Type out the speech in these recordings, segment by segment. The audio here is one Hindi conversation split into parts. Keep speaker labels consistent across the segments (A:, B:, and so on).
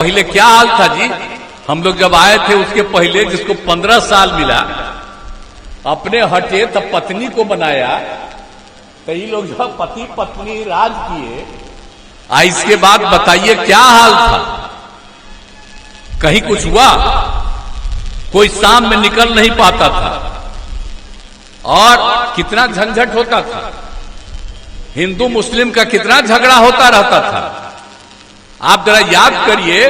A: पहले क्या हाल था जी, हम लोग जब आए थे उसके पहले जिसको 15 साल मिला अपने हटे तब पत्नी को बनाया, कई लोग जब पति पत्नी राज किए, इसके बाद बताइए क्या हाल था। कहीं कुछ हुआ, कोई शाम में निकल नहीं पाता था और कितना झंझट होता था, हिंदू मुस्लिम का कितना झगड़ा होता रहता था। आप जरा याद करिए,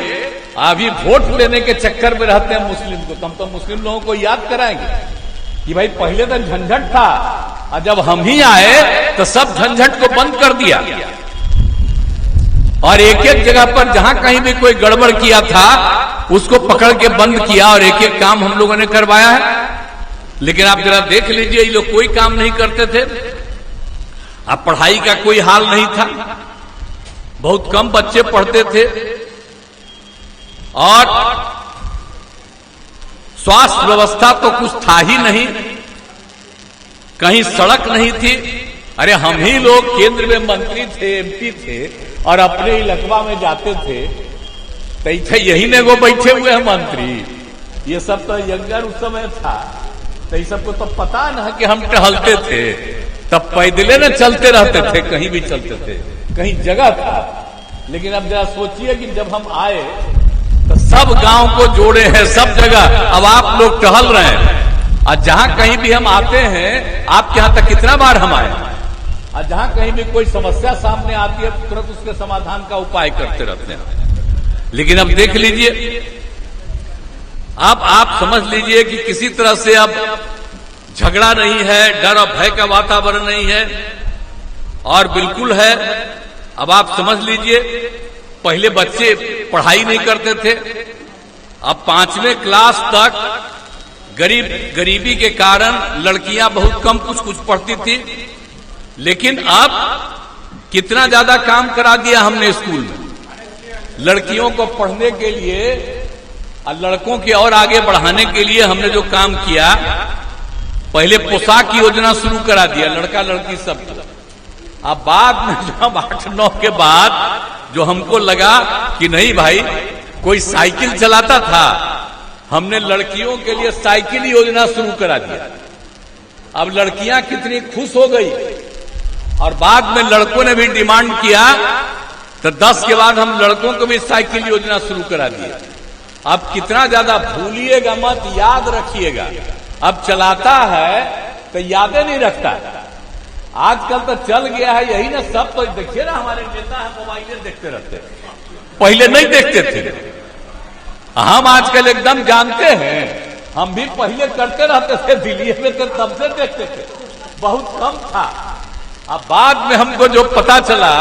A: अभी वोट लेने के चक्कर में रहते हैं मुस्लिम को, हम तो मुस्लिम लोगों को याद कराएंगे कि भाई पहले तो झंझट था और जब हम ही आए तो सब झंझट को बंद कर दिया और एक एक जगह पर जहां कहीं भी कोई गड़बड़ किया था उसको पकड़ के बंद किया और एक एक काम हम लोगों ने करवाया है। लेकिन आप जरा देख लीजिए, ये लोग कोई काम नहीं करते थे। अब पढ़ाई का कोई हाल नहीं था, बहुत कम बच्चे पढ़ते थे और स्वास्थ्य व्यवस्था तो कुछ था ही नहीं, कहीं सड़क नहीं थी। अरे हम ही लोग केंद्र में मंत्री थे, एमपी थे और अपने इलाका में जाते थे तो यही ने वो बैठे हुए हैं मंत्री, ये सब तो यंगर उस समय था, तो ये सबको तो पता न कि हम टहलते थे, तब पैदले न चलते रहते थे, कहीं भी चलते थे, कहीं जगह था। लेकिन अब जरा सोचिए कि जब हम आए तो सब गांव को जोड़े हैं, सब जगह अब आप लोग टहल रहे हैं और जहां कहीं भी हम आते हैं, आपके यहां तक कितना बार हम आए, और जहां कहीं भी कोई समस्या सामने आती है तुरंत उसके समाधान का उपाय करते रहते हैं। लेकिन अब देख लीजिए, अब आप समझ लीजिए कि किसी तरह से अब झगड़ा नहीं है, डर और भय का वातावरण नहीं है और बिल्कुल है। अब आप समझ लीजिए, पहले बच्चे पढ़ाई नहीं करते थे, अब 5वें क्लास तक गरीबी के कारण लड़कियां बहुत कम कुछ पढ़ती थी। लेकिन अब कितना ज्यादा काम करा दिया हमने स्कूल में, लड़कियों को पढ़ने के लिए और लड़कों के और आगे बढ़ाने के लिए हमने जो काम किया, पहले पोशाक योजना शुरू करा दिया लड़का लड़की सब। अब बाद में जब 8-9 के बाद जो हमको लगा कि नहीं भाई, कोई साइकिल चलाता था, हमने लड़कियों के लिए साइकिल योजना शुरू करा दिया। अब लड़कियां कितनी खुश हो गई और बाद में लड़कों ने भी डिमांड किया तो 10 के बाद हम लड़कों को भी साइकिल योजना शुरू करा दिए। अब कितना ज्यादा भूलिएगा मत, याद रखिएगा। अब चलाता है तो यादें नहीं रखता, आजकल तो चल गया है यही ना, सब तो देखिए ना, हमारे नेता है मोबाइल देखते रहते, पहले नहीं देखते थे। हम आजकल एकदम जानते हैं, हम भी पहले करते रहते थे, दिल्ली में तो तब से देखते थे, बहुत कम था। अब बाद में हमको जो पता चला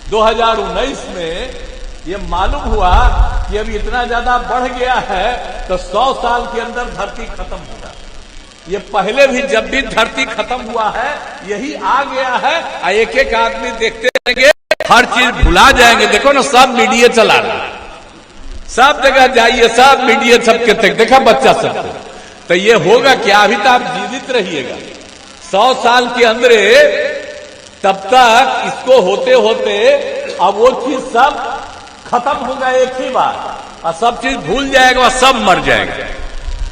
A: 2019 में, ये मालूम हुआ कि अब इतना ज्यादा बढ़ गया है तो 100 साल के अंदर धरती खत्म होगा। ये पहले भी जब भी धरती खत्म हुआ है यही आ गया है, एक एक आदमी देखते रहेंगे, हर चीज भुला जाएंगे। देखो ना, सब मीडिया चला रहा है, सब जगह जाइए, सब मीडिया सबके तक देखा बच्चा सबको, तो ये होगा क्या, अभी तो आप जीवित रहिएगा 100 साल के अंदर, तब तक इसको होते होते अब वो चीज सब खत्म होगा एक ही बार और सब चीज भूल जाएगा, सब मर जाएगा।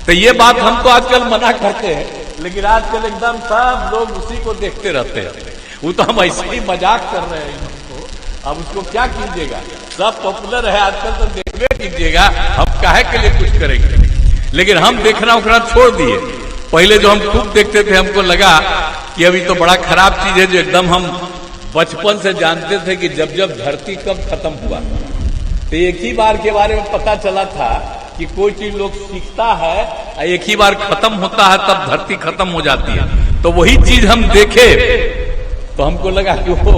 A: तो ये बात हम तो आजकल मना करते हैं, लेकिन आजकल एकदम सब लोग उसी को देखते रहते हैं। वो तो हम ऐसे ही मजाक कर रहे हैं इनको, अब उसको क्या कीजिएगा, सब पॉपुलर है आजकल, तो देखने कीजिएगा, हम काहे के लिए कुछ करेंगे। लेकिन हम देखना उखना छोड़ दिए, पहले जो हम खूब देखते थे, हमको लगा कि अभी तो बड़ा खराब चीज है, जो एकदम हम बचपन से जानते थे कि जब जब धरती कब खत्म हुआ, तो एक ही बार के बारे में पता चला था कि कोई चीज लोग सीखता है, एक ही बार खत्म होता है, तब धरती खत्म हो जाती है। तो वही चीज हम देखे तो हमको लगा कि हो,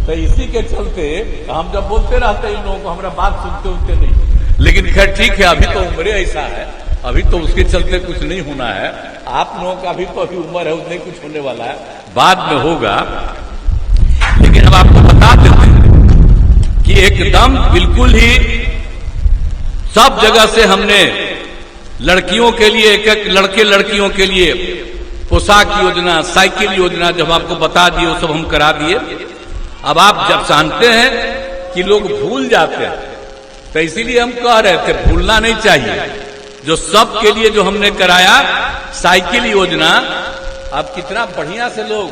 A: तो इसी के चलते हम जब बोलते रहते हैं इन लोगों को, हमारा बात सुनते नहीं। लेकिन खैर ठीक है, अभी तो उम्र ऐसा है, अभी तो उसके चलते कुछ नहीं होना है। आप लोगों का भी तो अभी उम्र है, उसमें कुछ होने वाला है, बाद में होगा। लेकिन अब आपको बता देते हैं कि एकदम बिल्कुल ही सब जगह से हमने लड़कियों के लिए, एक एक लड़के लड़कियों के लिए पोशाक योजना, साइकिल योजना जब आपको बता दिए, वो सब हम करा दिए। अब आप जब जानते हैं कि लोग भूल जाते हैं, तो इसीलिए हम कह रहे थे भूलना नहीं चाहिए जो सब के लिए जो हमने कराया साइकिल योजना। अब कितना बढ़िया से लोग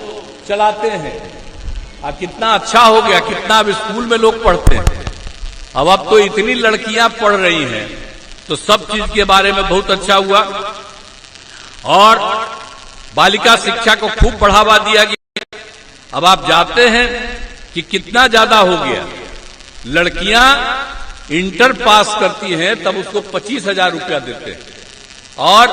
A: चलाते हैं, अब कितना अच्छा हो गया, कितना अब स्कूल में लोग पढ़ते हैं। अब तो इतनी लड़कियां पढ़ रही हैं, तो सब चीज के बारे में बहुत अच्छा हुआ। और बालिका शिक्षा को खूब बढ़ावा दिया गया। अब आप जानते हैं कि कितना ज्यादा हो गया, लड़कियां इंटर पास करती हैं तब उसको 25,000 रुपया देते हैं, और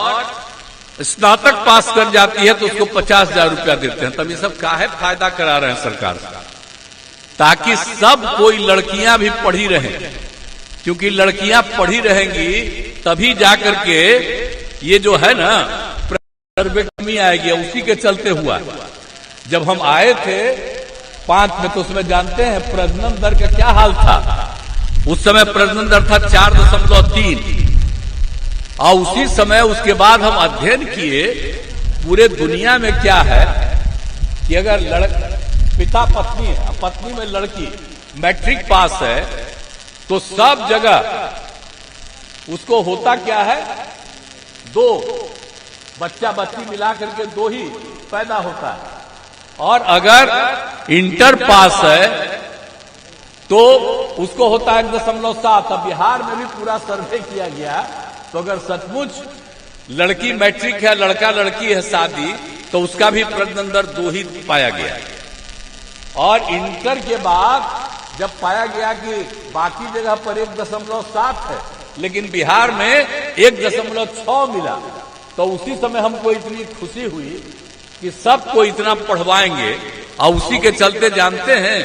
A: स्नातक पास कर जाती है तो उसको 50,000 रुपया देते हैं। तब ये सब काहे फायदा करा रहे हैं सरकार, ताकि सब कोई लड़कियां भी पढ़ी रहें, क्योंकि लड़कियां पढ़ी रहेंगी तभी जाकर के ये जो है ना में कमी आएगी। उसी के चलते हुआ। जब हम आए थे 5 में तो उसमें जानते हैं प्रजनन दर का क्या हाल था। उस समय प्रजनन दर था 4.3, और उसी समय उसके बाद हम अध्ययन किए पूरे दुनिया में क्या है कि अगर पिता पत्नी है, पत्नी में लड़की मैट्रिक पास है तो सब जगह उसको होता क्या है, 2 बच्चा बच्ची मिला करके 2 ही पैदा होता है। और अगर इंटर पास है तो उसको होता है 1.7। अब बिहार में भी पूरा सर्वे किया गया, तो अगर सचमुच लड़की मैट्रिक है, लड़का लड़की है शादी, तो उसका भी प्रजनन दर 2 ही पाया गया। और इंटर के बाद जब पाया गया कि बाकी जगह पर 1.7 है, लेकिन बिहार में 1.6 मिला, तो उसी समय हमको इतनी खुशी हुई कि सबको इतना पढ़वाएंगे। और उसी के चलते जानते हैं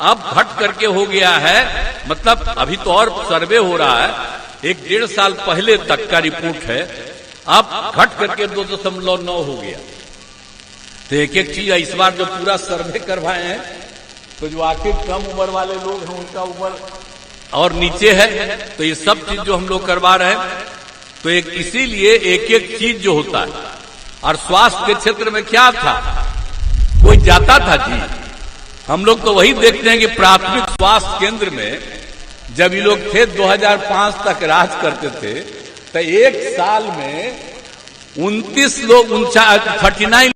A: अब घट करके हो गया है, मतलब अभी तो और सर्वे हो रहा है, 1-1.5 साल पहले तक का रिपोर्ट है, अब घट करके 2.9 हो गया। तो एक चीज इस बार जो पूरा सर्वे करवाए हैं, तो जो आखिर कम उम्र वाले लोग हैं उनका उम्र और नीचे है, तो ये सब चीज जो हम लोग करवा रहे हैं, तो इसीलिए एक चीज जो होता है। और स्वास्थ्य के क्षेत्र में क्या था, कोई जाता था जी, हम लोग तो वही देखते हैं कि प्राथमिक स्वास्थ्य केंद्र में जब ये लोग थे 2005 तक राज करते थे, तो एक साल में 29 लोग 39।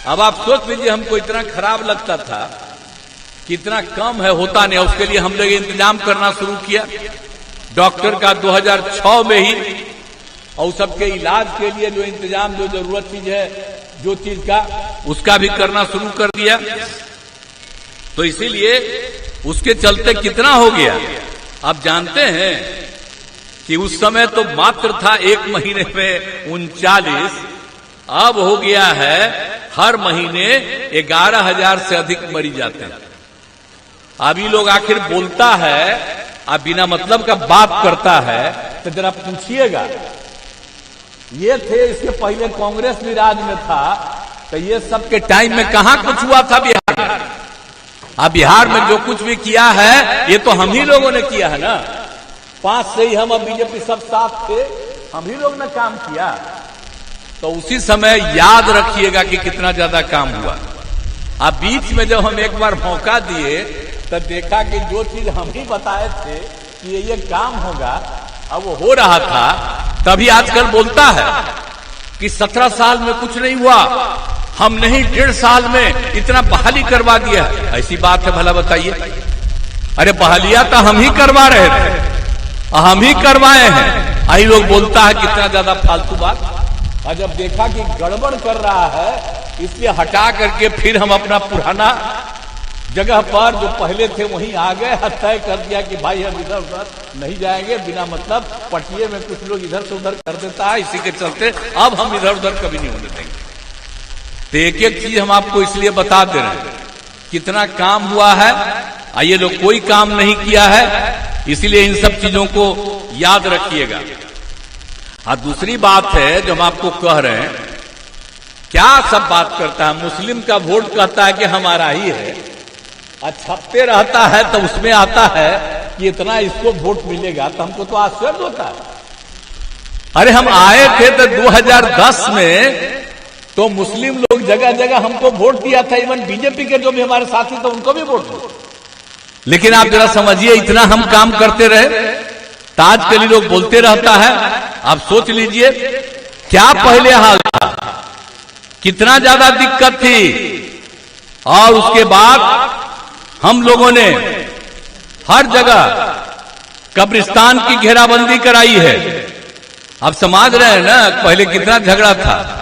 A: अब आप सोच लीजिए, हमको इतना खराब लगता था कि इतना कम है, होता नहीं। उसके लिए हम लोग इंतजाम करना शुरू किया डॉक्टर का 2006 में ही, और सबके इलाज के लिए जो इंतजाम, जो जरूरत चीज है, जो चीज का, उसका भी करना शुरू कर दिया। तो इसीलिए उसके चलते कितना हो गया। आप जानते हैं कि उस समय तो मात्र था 1 महीने में 39, अब हो गया है हर महीने 11,000 से अधिक मरीज जाते हैं। अभी लोग आखिर बोलता है, अब बिना मतलब का बात करता है, तो जरा पूछिएगा, ये थे इसके पहले कांग्रेस भी राज में था, तो ये सब के टाइम में कहां कुछ हुआ था बिहार में। अब बिहार में जो कुछ भी किया है, ये तो हम ही लोगों ने किया है ना। 5 से ही हम, अब बीजेपी सब साथ थे, हम ही लोग ने काम किया। तो उसी समय याद रखिएगा कि कितना ज्यादा काम हुआ। अब बीच में जब हम एक बार मौका दिए, तब देखा कि जो चीज हम ही बताए थे कि ये काम होगा, अब वो हो रहा था। तभी आजकल बोलता है कि 17 साल में कुछ नहीं हुआ, हम नहीं 1.5 साल में इतना बहाली करवा दिया। ऐसी बात है भला बताइए। अरे बहालियां तो हम ही करवा रहे थे, हम ही करवाए हैं। आई लोग बोलता है कितना ज्यादा फालतू बात। और जब देखा कि गड़बड़ कर रहा है, इसलिए हटा करके फिर हम अपना पुराना जगह पर जो पहले थे वहीं आ गए, तय कर दिया कि भाई हम इधर उधर नहीं जाएंगे। बिना मतलब पटिए में कुछ लोग इधर से उधर कर देता है, इसी के चलते अब हम इधर उधर कभी नहीं होने देंगे। तो एक चीज हम आपको इसलिए बता दे रहे हैं, कितना काम हुआ है। आइए लोग कोई काम नहीं किया है, इसलिए इन सब चीजों को याद रखिएगा। और दूसरी बात है जो हम आपको कह रहे हैं, क्या सब बात करता है, मुस्लिम का वोट कहता है कि हमारा ही है, छपते रहता है तो उसमें आता है कि इतना इसको वोट मिलेगा, तो हमको तो आश्चर्य होता है। अरे हम आए थे तो 2010 में तो मुस्लिम लोग जगह जगह हमको वोट दिया था, इवन बीजेपी के जो भी हमारे साथी थे उनको भी वोट दिया। लेकिन आप जरा समझिए, इतना हम काम करते रहे, ताज के लिए लोग बोलते रहता है। आप सोच लीजिए क्या पहले हाल था, कितना ज्यादा दिक्कत थी, और उसके बाद हम लोगों ने हर जगह कब्रिस्तान की घेराबंदी कराई है। आप समझ रहे हैं ना, पहले कितना झगड़ा था।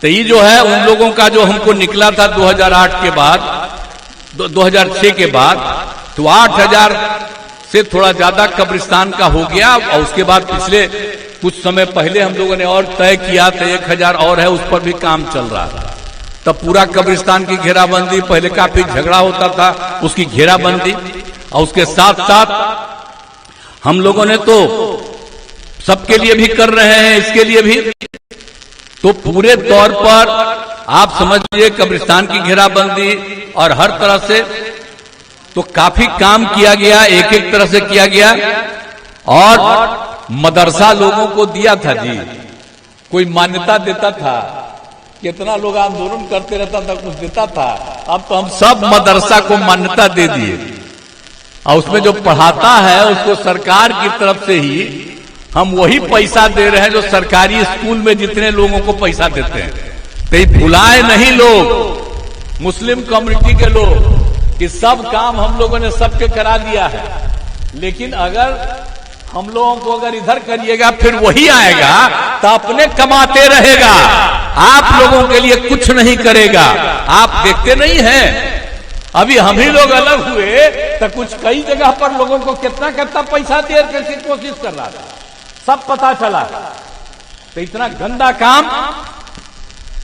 A: तो ये जो है उन लोगों का जो हमको निकला था 2008 के बाद, 2006 के बाद, तो 8000 से थोड़ा ज्यादा कब्रिस्तान का हो गया। और उसके बाद पिछले कुछ समय पहले हम लोगों ने और तय किया था 1000 और है, उस पर भी काम चल रहा था। तब पूरा कब्रिस्तान की घेराबंदी, पहले काफी झगड़ा होता था, उसकी घेराबंदी, और उसके साथ साथ हम लोगों ने तो सबके लिए भी कर रहे हैं, इसके लिए भी। तो पूरे तौर पर आप समझिए कब्रिस्तान की घेराबंदी और हर तरह से तो काफी काम किया गया, एक एक तरह से किया गया। और मदरसा लोगों को दिया था जी, कोई मान्यता देता था, कितना लोग आंदोलन करते रहता था, कुछ देता था। अब तो हम सब मदरसा को मान्यता दे दिए, और उसमें जो पढ़ाता है उसको सरकार की तरफ से ही हम वही पैसा दे रहे हैं जो सरकारी स्कूल में जितने लोगों को पैसा देते हैं। तो ये भुलाए नहीं लोग, मुस्लिम कम्युनिटी के लोग, कि सब काम हम लोगों ने सबके करा दिया है। लेकिन अगर हम लोगों को अगर इधर करिएगा, फिर वही आएगा तो अपने कमाते रहेगा, आप लोगों के लिए कुछ नहीं करेगा। आप देखते नहीं हैं, अभी हम ही लोग अलग हुए तो कुछ कई जगह पर लोगों को कितना कितना पैसा दे करके कोशिश कर रहा था, सब पता चला। तो इतना गंदा काम,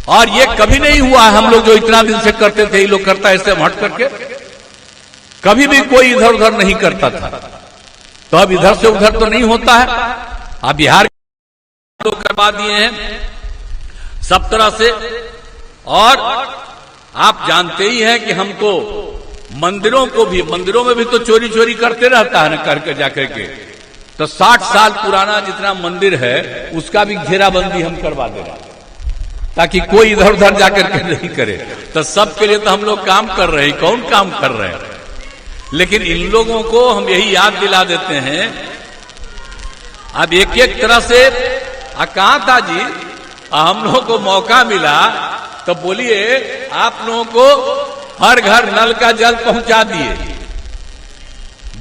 A: और ये कभी नहीं हुआ हम लोग जो इतना दिन से करते थे, ये लोग करता ऐसे हट करके, कभी भी कोई इधर उधर नहीं करता था। तो अब इधर से उधर तो नहीं होता है। अब बिहार तो करवा दिए हैं सब तरह से। और आप जानते ही हैं कि हम तो मंदिरों को भी, मंदिरों में भी तो चोरी चोरी करते रहता है ना, करके जाकर के। तो 60 साल पुराना जितना मंदिर है उसका भी घेराबंदी हम करवा दे रहे हैं, ताकि कोई इधर उधर जाकर के नहीं करे। तो सबके लिए तो हम लोग काम कर रहे हैं, कौन काम कर रहे हैं। लेकिन इन लोगों को हम यही याद दिला देते हैं। अब एक एक तरह से कहा था जी, हम लोगों को मौका मिला तो बोलिए आप लोगों को हर घर नल का जल पहुंचा दिए,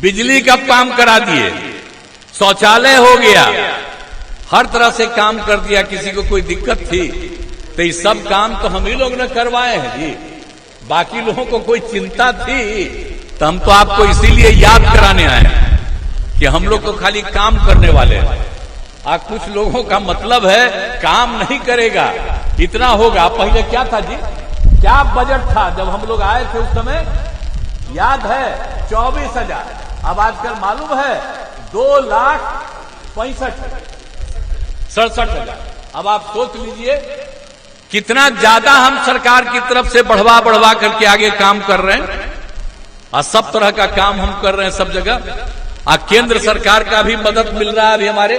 A: बिजली का काम करा दिए, शौचालय हो गया, हर तरह से काम कर दिया। किसी को कोई दिक्कत थी तो ये सब काम तो हम ही लोग ने करवाए हैं जी। बाकी लोगों को कोई चिंता थी तो हम तो आपको इसीलिए याद कराने आए हैं कि हम लोग तो खाली काम करने वाले हैं। कुछ लोगों का मतलब है काम नहीं करेगा, इतना होगा। पहले क्या था जी, क्या बजट था जब हम लोग आए थे उस समय, याद है 24,000। अब आजकल मालूम है 2,65,000। अब आप सोच लीजिए कितना ज्यादा हम सरकार की तरफ से बढ़वा बढ़वा करके आगे काम कर रहे हैं, और सब तरह का काम हम कर रहे हैं सब जगह। केंद्र सरकार का भी मदद मिल रहा है अभी हमारे।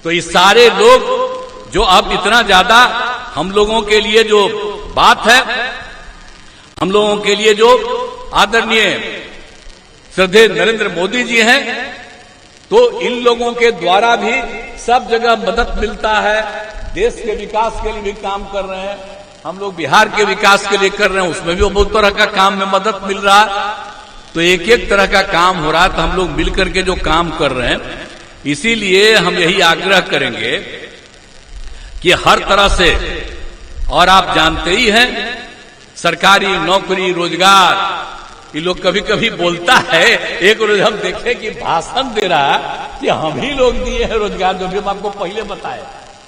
A: तो ये सारे लोग जो अब इतना ज्यादा हम लोगों के लिए जो बात है, हम लोगों के लिए जो आदरणीय श्रद्धेय नरेंद्र मोदी जी हैं, तो इन लोगों के द्वारा भी सब जगह मदद मिलता है। देश के विकास के लिए भी काम कर रहे हैं हम लोग, बिहार के विकास के लिए कर रहे हैं, उसमें भी बहुत तरह का काम में मदद मिल रहा है। तो एक एक तरह का काम हो रहा है, तो हम लोग मिलकर के जो काम कर रहे हैं, इसीलिए हम यही आग्रह करेंगे कि हर तरह से, और आप जानते ही हैं सरकारी नौकरी रोजगार, ये लोग कभी कभी बोलता है। एक रोज हम देखे कि भाषण दे रहा कि हम ही लोग दिए हैं रोजगार, जो भी हम आपको पहले बताए।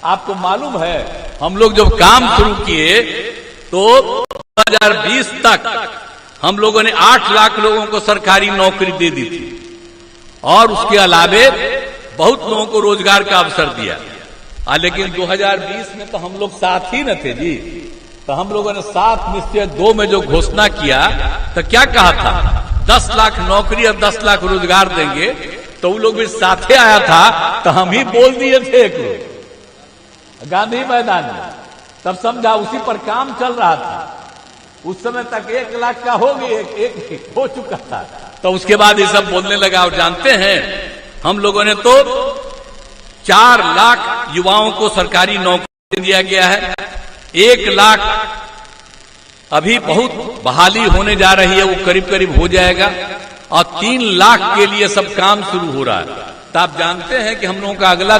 A: आपको मालूम है हम लोग जब काम शुरू किए तो 2020 तक हम लोगों ने 8 लाख लोगों को सरकारी नौकरी दे दी थी, और उसके अलावे बहुत लोगों को रोजगार का अवसर दिया। लेकिन 2020 में तो हम लोग साथ ही न थे जी। तो हम लोगों ने 7 निश्चय 2 में जो घोषणा किया, तो क्या कहा था 10 लाख नौकरी और 10 लाख रोजगार देंगे। तो वो लोग भी साथे आया था, तो हम ही बोल दिए थे एक लोग गांधी मैदान में। तब समझा उसी पर काम चल रहा था। उस समय तक 1 लाख का हो गया, एक हो चुका था। तो उसके बाद ये सब बोलने लगा। और जानते हैं हम लोगों ने तो 4 लाख युवाओं को सरकारी नौकरी दिया गया है। 1 लाख अभी बहुत बहाली होने जा रही है, वो करीब करीब हो जाएगा। और 3 लाख के लिए सब काम शुरू हो रहा है। तो आप जानते हैं कि हम लोगों का अगला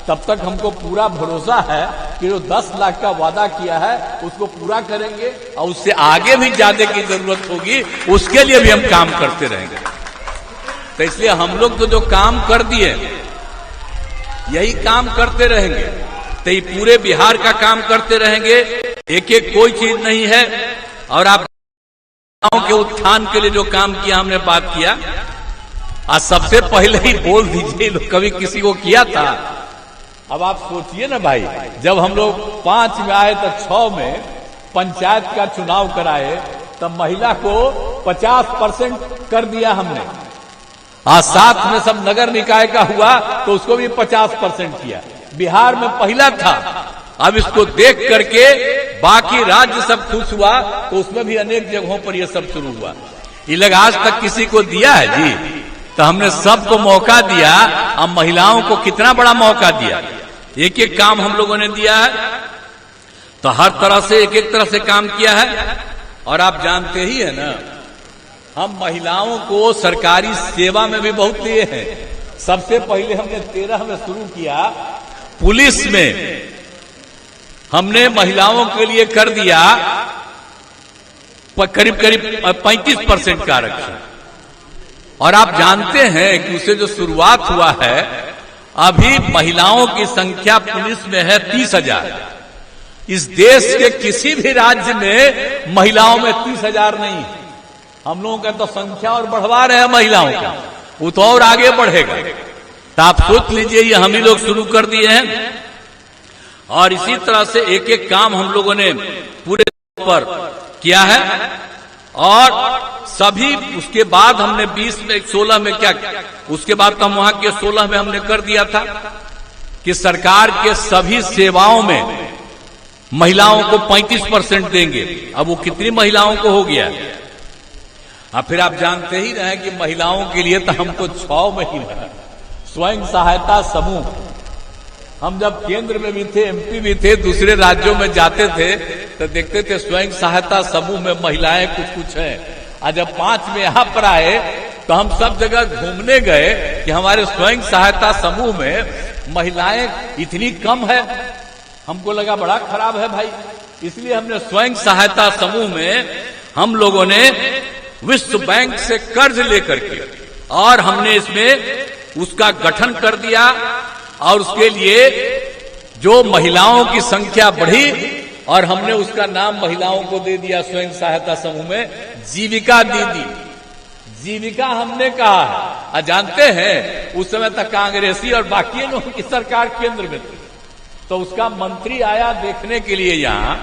A: तब तक हमको पूरा भरोसा है कि जो 10 लाख का वादा किया है उसको पूरा करेंगे और उससे आगे भी ज्यादा की जरूरत होगी, उसके लिए भी हम काम करते रहेंगे। तो इसलिए हम लोग तो जो काम कर दिए यही काम करते रहेंगे। तो ये पूरे बिहार का काम करते रहेंगे, एक एक कोई चीज नहीं है। और आप गांव के उत्थान के लिए जो काम किया, हमने बात किया, आज सबसे पहले ही बोल दीजिए, कभी किसी को किया था। अब आप सोचिए ना भाई, जब हम लोग 5 में आए तो 6 में पंचायत का चुनाव कराए, तब महिला को 50% कर दिया हमने। आज 7 में सब नगर निकाय का हुआ तो उसको भी 50% किया। बिहार में पहला था। अब इसको देख करके बाकी राज्य सब खुश हुआ, तो उसमें भी अनेक जगहों पर यह सब शुरू हुआ। ये लोग आज तक किसी को दिया है जी? तो हमने सबको मौका दिया। अब महिलाओं को कितना बड़ा मौका दिया, एक एक काम हम लोगों ने दिया है। तो हर तरह से एक एक तरह से काम किया है। और आप जानते ही है ना, हम महिलाओं को सरकारी सेवा में भी बहुत दिए हैं। सबसे पहले हमने 13 में शुरू किया, पुलिस में हमने महिलाओं के लिए कर दिया करीब करीब 35% का आरक्षण। और आप जानते हैं कि उससे जो शुरुआत हुआ है, अभी महिलाओं की संख्या पुलिस में है 30,000। इस देश के किसी भी राज्य में महिलाओं में 30,000 नहीं है। हम लोगों का तो संख्या और बढ़वा रहे हैं महिलाओं का, वो तो और आगे बढ़ेगा। तो आप सोच लीजिए, ये हम ही लोग शुरू कर दिए हैं। और इसी तरह से एक एक काम हम लोगों ने पूरे पर किया है। और सभी उसके बाद हमने 20 में 16 में क्या, उसके बाद तो हम वहां के 16 में हमने कर दिया था कि सरकार के सभी सेवाओं में महिलाओं को 35% देंगे। अब वो कितनी महिलाओं को हो गया? अब फिर आप जानते ही रहे कि महिलाओं के लिए तो हमको 6 महीना स्वयं सहायता समूह, हम जब केंद्र में भी थे, एमपी भी थे, दूसरे राज्यों में जाते थे तो देखते थे स्वयं सहायता समूह में महिलाएं कुछ कुछ हैं। आज जब 5 में यहां पर आए तो हम सब जगह घूमने गए कि हमारे स्वयं सहायता समूह में महिलाएं इतनी कम है। हमको लगा बड़ा खराब है भाई। इसलिए हमने स्वयं सहायता समूह में हम लोगों ने विश्व बैंक से कर्ज लेकर के और हमने इसमें उसका गठन कर दिया। और उसके लिए जो महिलाओं की संख्या बढ़ी और हमने उसका नाम महिलाओं को दे दिया स्वयं सहायता समूह में, जीविका दीदी। जीविका हमने कहा है। जानते हैं उस समय तक कांग्रेसी और बाकी लोगों की सरकार केंद्र में थी, तो उसका मंत्री आया देखने के लिए, यहां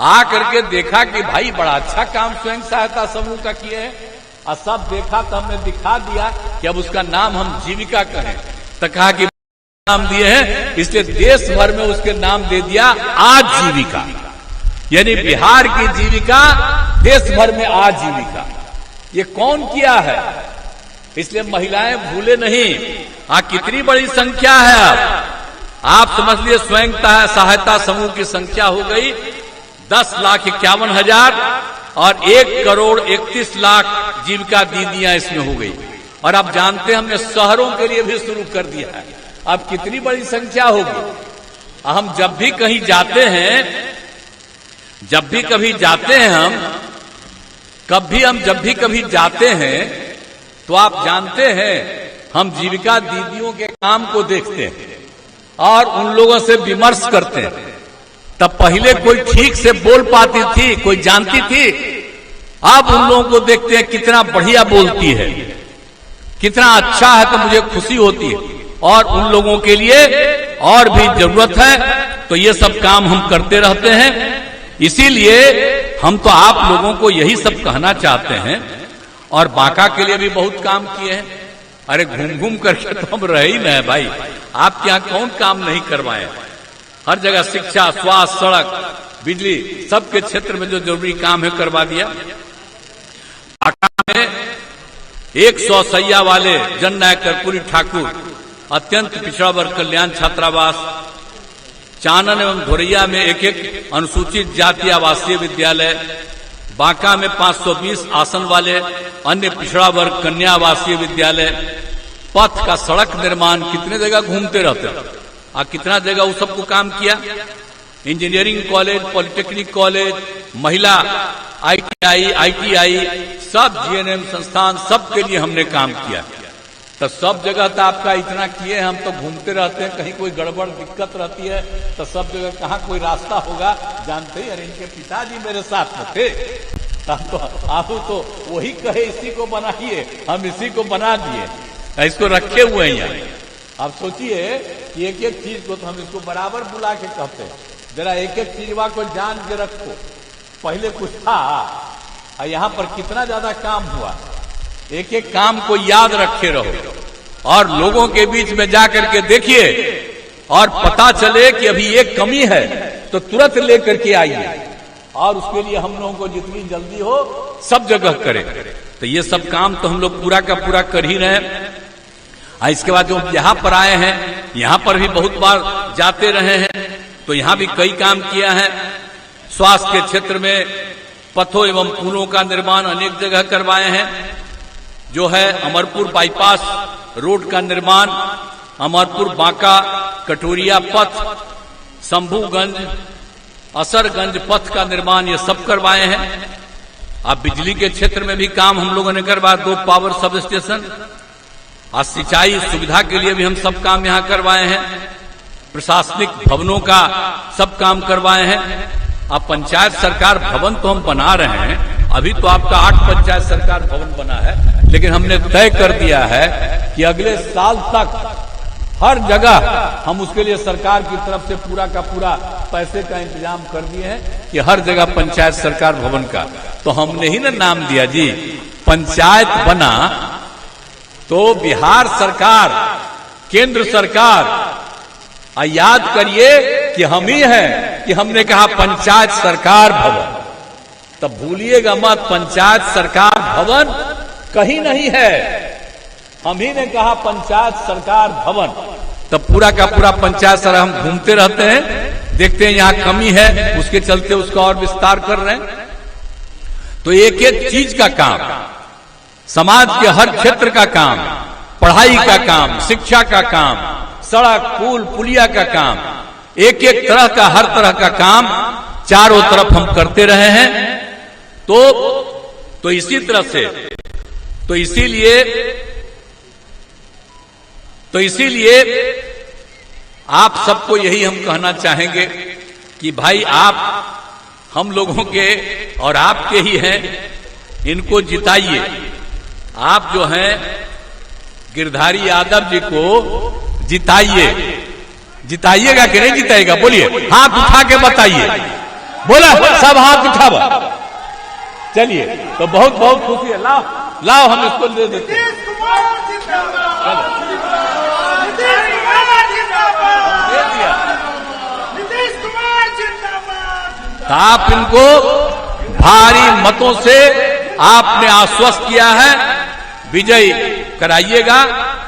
A: आ करके देखा कि भाई बड़ा अच्छा काम स्वयं सहायता समूह का किए हैं। और सब देखा तो हमने दिखा दिया कि अब उसका नाम हम जीविका कहें। तो कहा कि नाम दिए हैं, इसलिए देश भर में उसके नाम दे दिया आजीविका। यानी बिहार की जीविका देश भर में आजीविका। ये कौन किया है? इसलिए महिलाएं भूले नहीं। कितनी बड़ी संख्या है। आप समझ लिए स्वयं सहायता समूह की संख्या हो गई 10,51,000 और 1,31,00,000 जीविका दीदियां इसमें हो गई। और आप जानते हैं हमने शहरों के लिए भी शुरू कर दिया है। अब कितनी बड़ी संख्या होगी। हम जब भी कहीं जाते हैं, जब भी कभी जाते हैं जब भी कभी जाते हैं तो आप जानते हैं हम जीविका दीदियों के काम को देखते हैं और उन लोगों से विमर्श करते हैं। तब पहले कोई ठीक से बोल पाती थी, कोई जानती थी। अब उन लोगों को देखते हैं कितना बढ़िया बोलती है, कितना अच्छा है, तो मुझे खुशी होती है। और उन लोगों के लिए और भी जरूरत है, तो ये सब काम हम करते रहते हैं। इसीलिए हम तो आप लोगों को यही सब कहना चाहते हैं। और बांका के लिए भी बहुत काम किए हैं। अरे घूम घूम करके तो हम रहे ही ना है भाई। आपके यहाँ कौन काम नहीं करवाए? हर जगह शिक्षा, स्वास्थ्य, सड़क, बिजली, सबके क्षेत्र में जो जरूरी काम है करवा दिया। बांका में 100 सैया वाले जननायक कर्पूरी ठाकुर अत्यंत पिछड़ा वर्ग कल्याण छात्रावास, चानन एवं धोरैया में एक अनुसूचित जाति आवासीय विद्यालय, बांका में 520 आसन वाले अन्य पिछड़ा वर्ग कन्या आवासीय विद्यालय, पथ का सड़क निर्माण, कितने जगह घूमते रहते कितना जगह वो सबको काम किया, इंजीनियरिंग कॉलेज, पॉलिटेक्निक कॉलेज, महिला आईटीआई, सब जीएनएम संस्थान, सबके लिए हमने काम किया। तो सब जगह तो आपका इतना किए, हम तो घूमते रहते हैं, कहीं कोई गड़बड़ दिक्कत रहती है तो सब जगह कहाँ कोई रास्ता होगा जानते ही। अरे इनके पिताजी मेरे साथ में थे, तो आप तो वही कहे इसी को बनाइए, हम इसी को बना दिए, इसको रखे हुए हैं यहाँ। आप सोचिए कि एक एक चीज को तो हम इसको बराबर बुला के कहते हैं, जरा एक एक चीजवा को जान के रखो। पहले कुछ था और यहाँ पर कितना ज्यादा काम हुआ, एक एक काम को याद रखे रहो और लोगों के बीच में जाकर के देखिए और पता चले कि अभी एक कमी है तो तुरंत लेकर के आइए और उसके लिए हम लोगों को जितनी जल्दी हो सब जगह करें। तो ये सब काम तो हम लोग पूरा का पूरा कर ही रहे हैं। इसके बाद जो यहाँ पर आए हैं, यहाँ पर भी बहुत बार जाते रहे हैं, तो यहाँ भी कई काम किया है। स्वास्थ्य के क्षेत्र में पथों एवं पुलों का निर्माण अनेक जगह करवाए हैं। जो है अमरपुर बाईपास रोड का निर्माण, अमरपुर बांका कटोरिया पथ, शंभूगंज असरगंज पथ का निर्माण, ये सब करवाए हैं। अब बिजली के क्षेत्र में भी काम हम लोगों ने करवाया, 2 पावर सब स्टेशन, और सिंचाई सुविधा के लिए भी हम सब काम यहाँ करवाए हैं। प्रशासनिक भवनों का सब काम करवाए हैं। अब पंचायत सरकार भवन तो हम बना रहे हैं, अभी तो आपका 8 पंचायत सरकार भवन बना है, लेकिन हमने तय कर दिया है कि अगले साल तक हर जगह हम उसके लिए सरकार की तरफ से पूरा का पूरा पैसे का इंतजाम कर दिए हैं कि हर जगह पंचायत सरकार भवन का। तो हमने ही ना नाम दिया जी, पंचायत बना तो बिहार सरकार, केंद्र सरकार, याद करिए कि हम ही हैं कि हमने कहा पंचायत सरकार भवन, तब भूलिएगा मत, पंचायत सरकार भवन कहीं नहीं है, हम ही ने कहा पंचायत सरकार भवन। तब पूरा का पूरा पंचायत सरकार हम घूमते रहते हैं, देखते हैं यहाँ कमी है, उसके चलते उसका और विस्तार कर रहे हैं। तो एक एक चीज का काम, समाज के हर क्षेत्र का काम, पढ़ाई का काम, शिक्षा का काम, सड़क पुल पुलिया का काम, एक एक तरह का, हर तरह का काम चारों तरफ हम करते रहे हैं। तो इसी तरह से, तो इसीलिए आप सबको यही हम कहना चाहेंगे कि भाई आप हम लोगों के और आपके ही हैं, इनको जिताइए। आप जो हैं गिरधारी यादव जी को जिताइए। जिताइएगा कि नहीं जिताइएगा? बोलिए, हाथ उठा के बताइए। बोला सब हाथ उठावा। चलिए, तो बहुत बहुत खुशी है। लाओ लाओ हम इसको दे देते हैं। तो आप इनको भारी मतों से आपने आश्वस्त किया है, विजयी कराइएगा,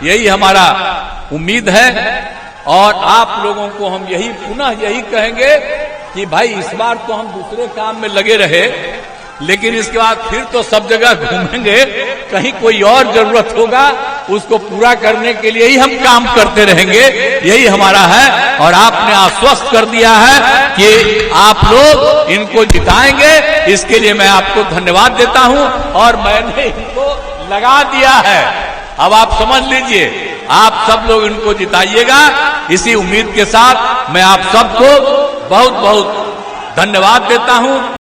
A: यही हमारा उम्मीद है। और आप लोगों को हम यही पुनः यही कहेंगे कि भाई इस बार तो हम दूसरे काम में लगे रहे, लेकिन इसके बाद फिर तो सब जगह घूमेंगे, कहीं कोई और जरूरत होगा उसको पूरा करने के लिए ही हम काम करते रहेंगे, यही हमारा है। और आपने आश्वस्त कर दिया है कि आप लोग इनको जिताएंगे, इसके लिए मैं आपको धन्यवाद देता हूं। और मैंने इनको लगा दिया है, अब आप समझ लीजिए, आप सब लोग इनको जिताइएगा। इसी उम्मीद के साथ मैं आप सबको बहुत बहुत धन्यवाद देता हूं।